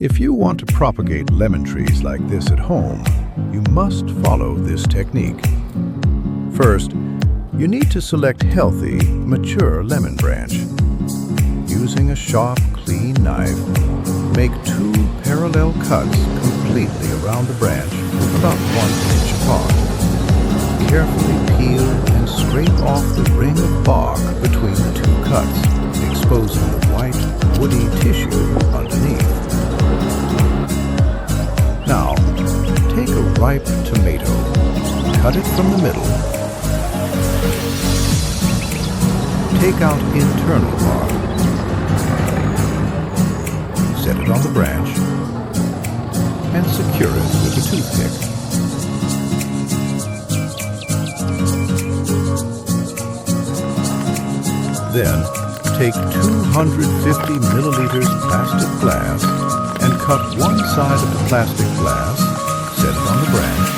If you want to propagate lemon trees like this at home, you must follow this technique. First, you need to select healthy, mature lemon branch. Using a sharp, clean knife, make 2 parallel cuts completely around the branch, about 1 inch apart. Carefully peel and scrape off the ring of bark between the 2 cuts, exposing the white, woody tissue underneath. Now, take a ripe tomato, cut it from the middle, take out internal part, set it on the branch, and secure it with a toothpick. Then, take 250 milliliters plastic glass and cut one side of the plastic glass, set it on the branch,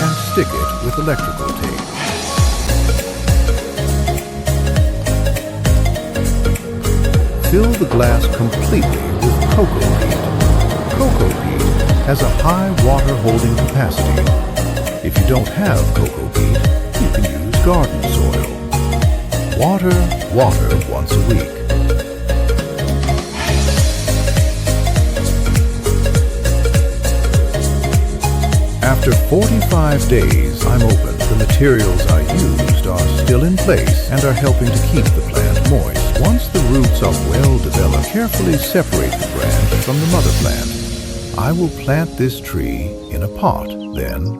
and stick it with electrical tape. Fill the glass completely with cocoa peat. Cocoa peat has a high water holding capacity. If you don't have cocoa peat, you can use garden soil. Water once a week. After 45 days I'm open, the materials I used are still in place and are helping to keep the plant moist. Once the roots are well developed, carefully separate the branch from the mother plant. I will plant this tree in a pot. Then